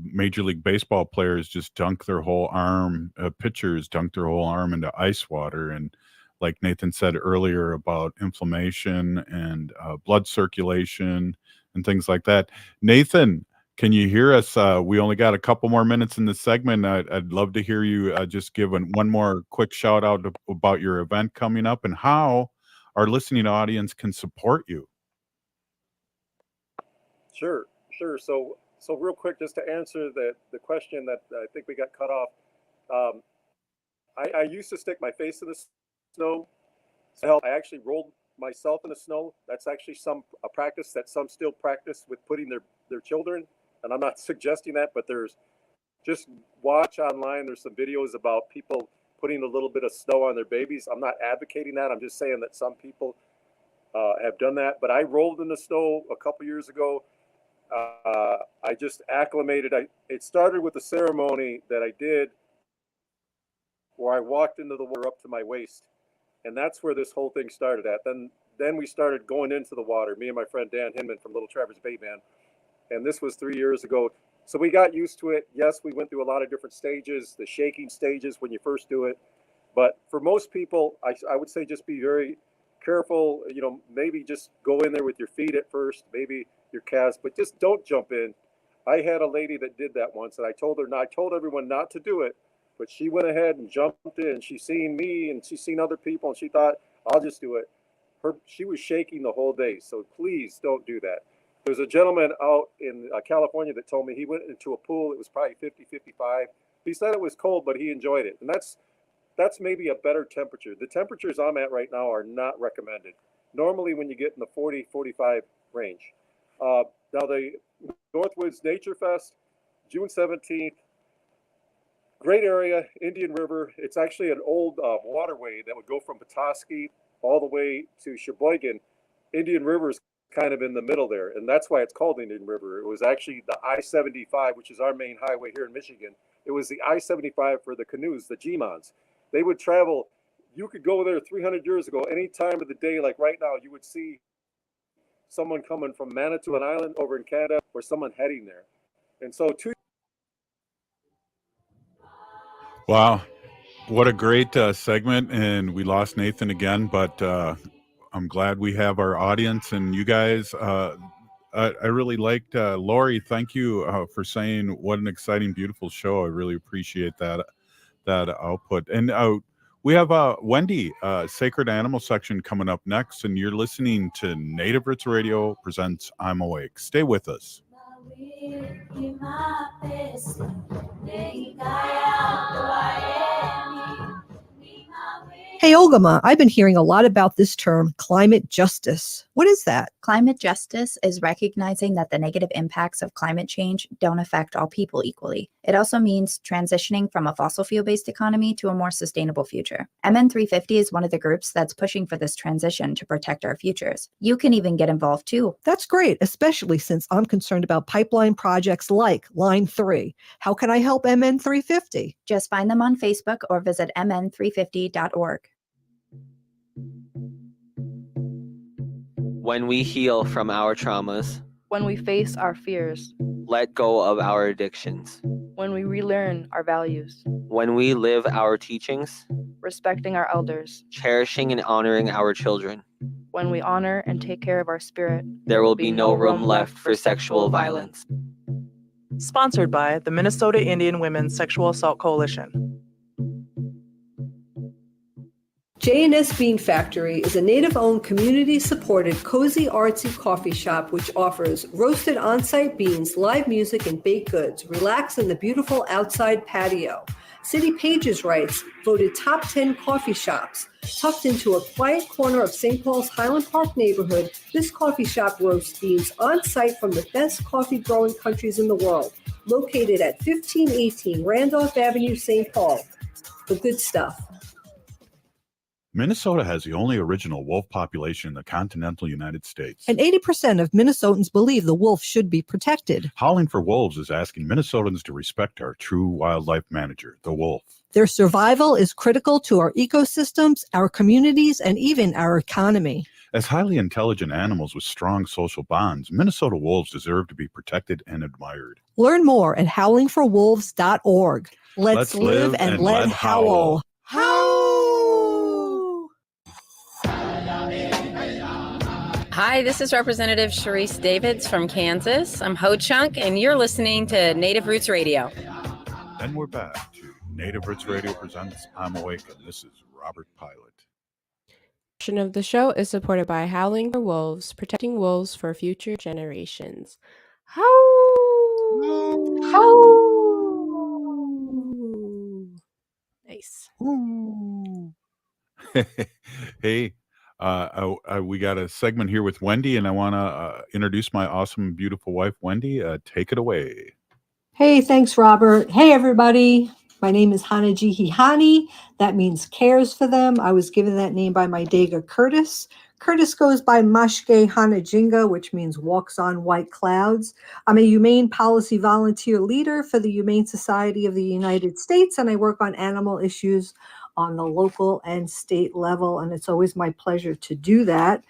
S2: Major League Baseball players just dunk their whole arm, pitchers dunk their whole arm into ice water. And like Nathan said earlier about inflammation and blood circulation and things like that. Nathan, can you hear us? We only got a couple more minutes in this segment. I'd love to hear you just give one more quick shout out about your event coming up and how our listening audience can support you.
S11: Sure. So real quick, just to answer the question that I think we got cut off. I used to stick my face in the snow. So I actually rolled myself in the snow. That's actually a practice that some still practice with putting their children. And I'm not suggesting that, but just watch online. There's some videos about people putting a little bit of snow on their babies. I'm not advocating that. I'm just saying that some people have done that. But I rolled in the snow a couple years ago. I just acclimated. It started with a ceremony that I did where I walked into the water up to my waist. And that's where this whole thing started at. Then we started going into the water, me and my friend Dan Hinman from Little Traverse Bay Band. And this was 3 years ago. So we got used to it. Yes, we went through a lot of different stages, the shaking stages when you first do it. But for most people, I would say just be very careful. Maybe just go in there with your feet at first, maybe your calves, but just don't jump in. I had a lady that did that once, and I told everyone not to do it, but she went ahead and jumped in. She seen me and she seen other people, and she thought, I'll just do it. She was shaking the whole day, so please don't do that. There's a gentleman out in California that told me he went into a pool. It was probably 50, 55. He said it was cold, but he enjoyed it. And that's maybe a better temperature. The temperatures I'm at right now are not recommended. Normally when you get in the 40, 45 range. Now the Northwoods Nature Fest, June 17th, great area, Indian River. It's actually an old waterway that would go from Petoskey all the way to Sheboygan. Indian River is kind of in the middle there, and that's why it's called Indian River. It was actually the I-75, which is our main highway here in Michigan. It was the I-75 for the canoes, the G-Mons. They would travel. You could go there 300 years ago, any time of the day, like right now, you would see someone coming from Manitoulin Island over in Canada or someone heading there. And so
S2: Wow. What a great segment. And we lost Nathan again, but I'm glad we have our audience and you guys. I really liked Lori. Thank you for saying what an exciting, beautiful show. I really appreciate that output. And we have Wendy, Sacred Animal section coming up next. And you're listening to Native Roots Radio presents I'm Awake. Stay with us.
S1: Hey, Ogama, I've been hearing a lot about this term, climate justice. What is that?
S4: Climate justice is recognizing that the negative impacts of climate change don't affect all people equally. It also means transitioning from a fossil fuel-based economy to a more sustainable future. MN350 is one of the groups that's pushing for this transition to protect our futures. You can even get involved too.
S1: That's great, especially since I'm concerned about pipeline projects like Line 3. How can I help MN350?
S4: Just find them on Facebook or visit mn350.org.
S3: When we heal from our traumas,
S9: when we face our fears,
S3: let go of our addictions,
S9: when we relearn our values,
S3: when we live our teachings,
S9: respecting our elders,
S3: cherishing and honoring our children,
S9: when we honor and take care of our spirit,
S3: there will be no room left for sexual violence.
S12: Sponsored by the Minnesota Indian Women's Sexual Assault Coalition.
S19: J&S Bean Factory is a native-owned, community-supported, cozy, artsy coffee shop which offers roasted on-site beans, live music, and baked goods. Relax in the beautiful outside patio. City Pages writes, voted top 10 coffee shops. Tucked into a quiet corner of St. Paul's Highland Park neighborhood, this coffee shop roasts beans on-site from the best coffee-growing countries in the world. Located at 1518 Randolph Avenue, St. Paul. The good stuff.
S2: Minnesota has the only original wolf population in the continental United States.
S1: And 80% of Minnesotans believe the wolf should be protected.
S2: Howling for Wolves is asking Minnesotans to respect our true wildlife manager, the wolf.
S1: Their survival is critical to our ecosystems, our communities, and even our economy.
S2: As highly intelligent animals with strong social bonds, Minnesota wolves deserve to be protected and admired.
S1: Learn more at howlingforwolves.org. Let's live and let howl.
S13: Hi, this is Representative Sharice Davids from Kansas. I'm Ho Chunk, and you're listening to Native Roots Radio.
S2: And we're back to Native Roots Radio presents I'm Awake, and this is Robert Pilot.
S10: Portion of the show is supported by Howling for Wolves, protecting wolves for future generations. Howl! Nice.
S2: Hey, we got a segment here with Wendy, and I want to introduce my awesome, beautiful wife, Wendy. Take it away.
S19: Hey, thanks, Robert. Hey, everybody. My name is Hanaji Hihani. That means cares for them. I was given that name by my Dega Curtis. Curtis goes by Mashke Hanajinga, which means walks on white clouds. I'm a humane policy volunteer leader for the Humane Society of the United States, and I work on animal issues on the local and state level, and it's always my pleasure to do that.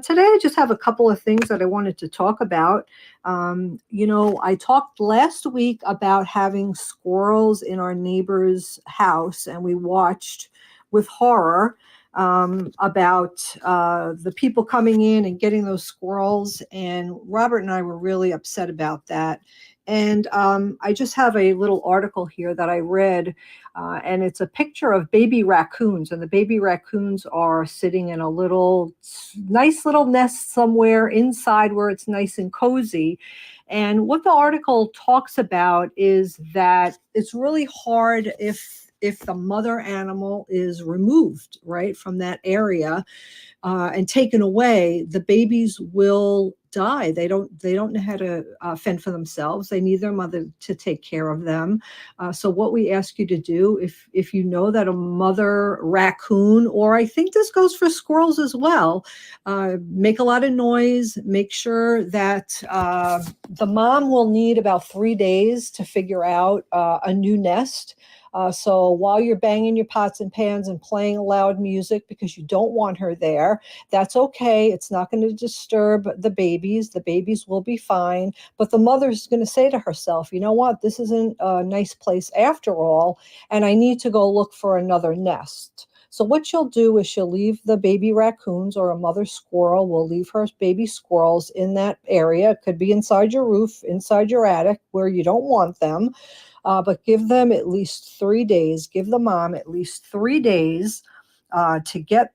S19: Today, I just have a couple of things that I wanted to talk about. I talked last week about having squirrels in our neighbor's house, and we watched with horror about the people coming in and getting those squirrels, and Robert and I were really upset about that. And I just have a little article here that I read, and it's a picture of baby raccoons, and the baby raccoons are sitting in a nice little nest somewhere inside where it's nice and cozy. And what the article talks about is that it's really hard if the mother animal is removed, right, from that area and taken away, the babies will die. They don't know how to fend for themselves. They need their mother to take care of them. So what we ask you to do, if you know that a mother raccoon, or I think this goes for squirrels as well, make a lot of noise, make sure that the mom will need about 3 days to figure out a new nest. So while you're banging your pots and pans and playing loud music because you don't want her there, that's okay. It's not going to disturb the babies. The babies will be fine. But the mother's going to say to herself, you know what, this isn't a nice place after all, and I need to go look for another nest. So what she'll do is she'll leave the baby raccoons, or a mother squirrel will leave her baby squirrels in that area. It could be inside your roof, inside your attic where you don't want them. But give them at least 3 days. Give the mom at least 3 days to get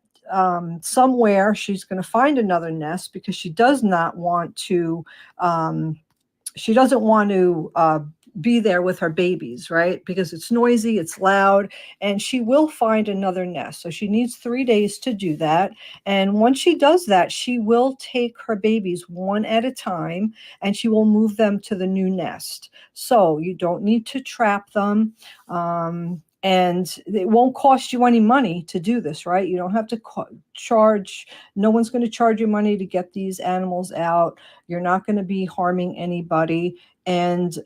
S19: somewhere. She's going to find another nest because she does not want to. She doesn't want to be there with her babies, right? Because it's noisy, it's loud, and she will find another nest. So she needs 3 days to do that. And once she does that, she will take her babies one at a time, and she will move them to the new nest. So you don't need to trap them. And it won't cost you any money to do this, right? You don't have to charge. No one's going to charge you money to get these animals out. You're not going to be harming anybody. And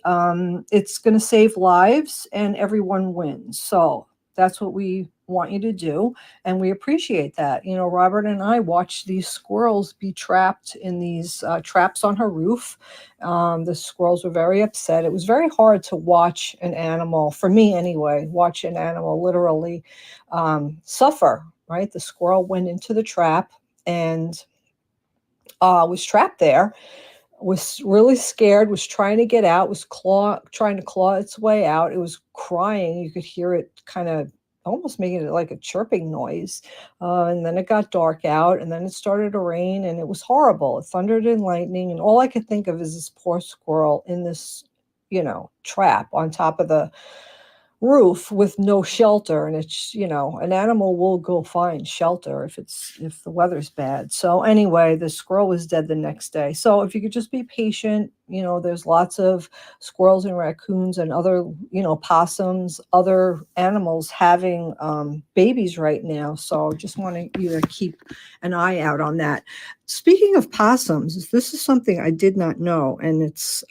S19: it's going to save lives, and everyone wins. So that's what we want you to do. And we appreciate that. You know, Robert and I watched these squirrels be trapped in these traps on her roof. The squirrels were very upset. It was very hard to watch an animal, for me anyway, watch an animal literally suffer, right? The squirrel went into the trap,
S1: and was trapped there, was really scared, was trying to get out, was trying to claw its way out. It was crying. You could hear it kind of almost making it like a chirping noise. And then it got dark out, and then it started to rain, and it was horrible. It thundered and lightning, and all I could think of is this poor squirrel in this, trap on top of the roof with no shelter. And it's, an animal will go find shelter if the weather's bad. So anyway, the squirrel was dead the next day. So if you could just be patient, there's lots of squirrels and raccoons and other, possums, other animals having babies right now. So just want you to keep an eye out on that. Speaking of possums, this is something I did not know, and it's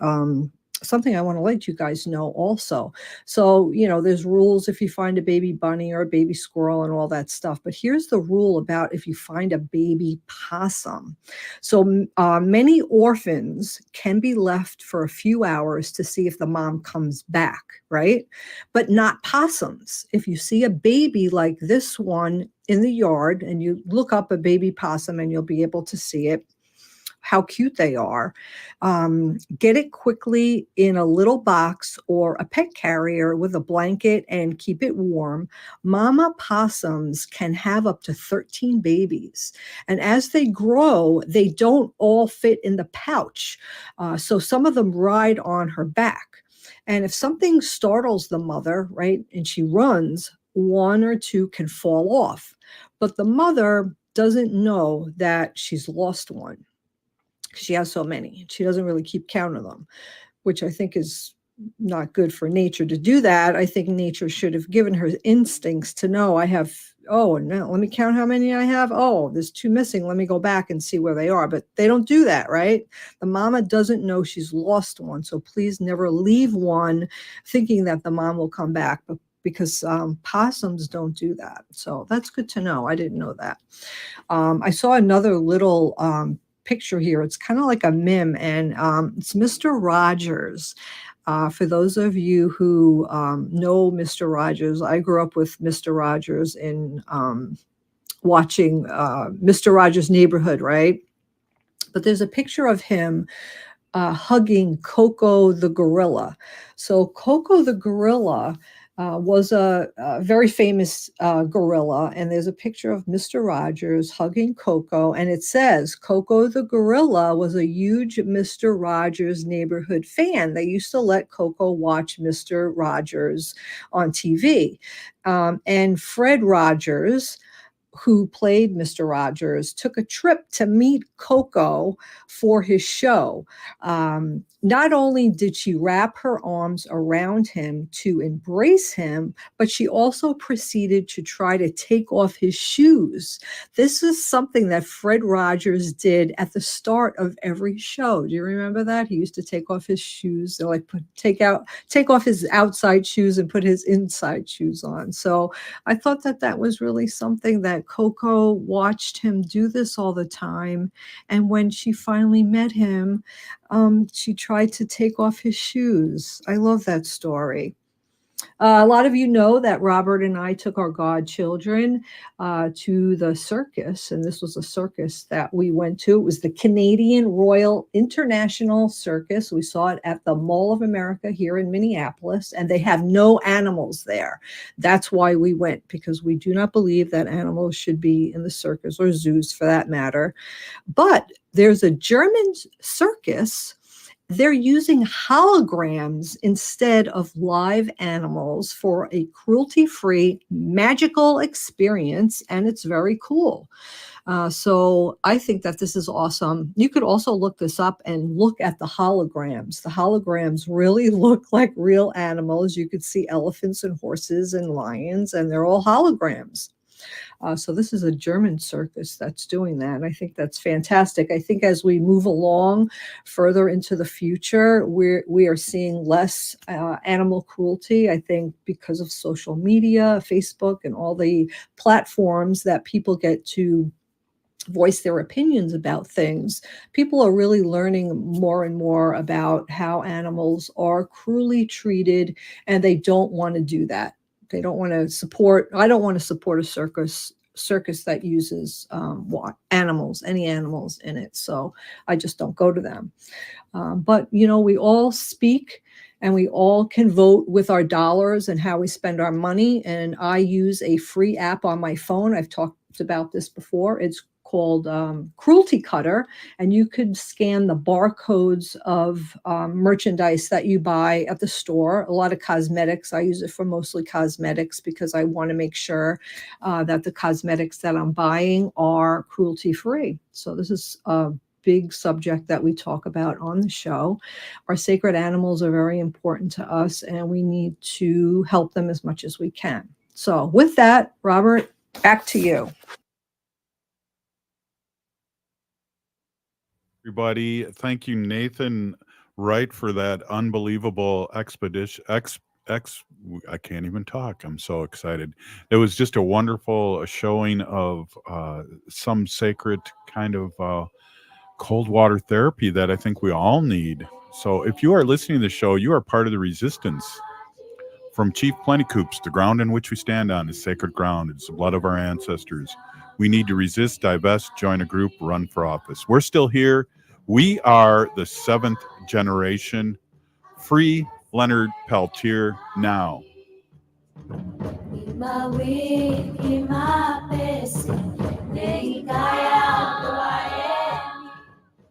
S1: something I want to let you guys know also. So, there's rules if you find a baby bunny or a baby squirrel and all that stuff. But here's the rule about if you find a baby possum. So many orphans can be left for a few hours to see if the mom comes back, right? But not possums. If you see a baby like this one in the yard, and you look up a baby possum and you'll be able to see it, how cute they are. Get it quickly in a little box or a pet carrier with a blanket and keep it warm. Mama possums can have up to 13 babies. And as they grow, they don't all fit in the pouch. So some of them ride on her back. And if something startles the mother, right, and she runs, one or two can fall off. But the mother doesn't know that she's lost one. She has so many. She doesn't really keep count of them, which I think is not good for nature to do that. I think nature should have given her instincts to know no, let me count how many I have. Oh, there's 2 missing. Let me go back and see where they are. But they don't do that, right? The mama doesn't know she's lost one. So please never leave one thinking that the mom will come back. But because possums don't do that. So that's good to know. I didn't know that. I saw another little picture here. It's kind of like a meme, and it's Mr. Rogers. For those of you who know Mr. Rogers, I grew up with Mr. Rogers in watching Mr. Rogers' Neighborhood, right? But there's a picture of him hugging Coco the gorilla. So Coco the gorilla was a very famous gorilla, and there's a picture of Mr. Rogers hugging Coco, and it says Coco the gorilla was a huge Mr. Rogers Neighborhood fan. They used to let Coco watch Mr. Rogers on TV. And Fred Rogers, who played Mr. Rogers, took a trip to meet Coco for his show. Not only did she wrap her arms around him to embrace him, but she also proceeded to try to take off his shoes. This is something that Fred Rogers did at the start of every show. Do you remember that? He used to take off his shoes, so like take off his outside shoes and put his inside shoes on. So I thought that was really something that Coco watched him do this all the time. And when she finally met him, she tried to take off his shoes. I love that story. A lot of you know that Robert and I took our godchildren to the circus, and this was a circus that we went to. It was the Canadian Royal International Circus. We saw it at the Mall of America here in Minneapolis, and they have no animals there. That's why we went, because we do not believe that animals should be in the circus, or zoos for that matter. But there's a German circus. They're using holograms instead of live animals for a cruelty-free, magical experience, and it's very cool. So I think that this is awesome. You could also look this up and look at the holograms. The holograms really look like real animals. You could see elephants and horses and lions, and they're all holograms. So this is a German circus that's doing that. And I think that's fantastic. I think as we move along further into the future, we are seeing less animal cruelty. I think because of social media, Facebook, and all the platforms that people get to voice their opinions about things, people are really learning more and more about how animals are cruelly treated, and they don't want to do that. They don't want to support, I don't want to support a circus circus that uses animals, any animals in it. So I just don't go to them. But, you know, we all speak and we all can vote with our dollars and how we spend our money. And I use a free app on my phone. I've talked about this before. It's called Cruelty Cutter, and you could scan the barcodes of merchandise that you buy at the store. A lot of cosmetics. I use it for mostly cosmetics because I want to make sure that the cosmetics that I'm buying are cruelty free. So this is a big subject that we talk about on the show. Our sacred animals are very important to us, and we need to help them as much as we can. So with that, Robert, back to you.
S2: Everybody, thank you, Nathan Wright, for that unbelievable expedition. I can't even talk. I'm so excited. It was just a wonderful showing of some sacred kind of cold water therapy that I think we all need. So if you are listening to the show, you are part of the resistance. From Chief Plentycoops, the ground in which we stand on is sacred ground. It's the blood of our ancestors. We need to resist, divest, join a group, run for office. We're still here. We are the 7th generation. Free Leonard Peltier now.
S14: Ima wiki mapesi, neikaya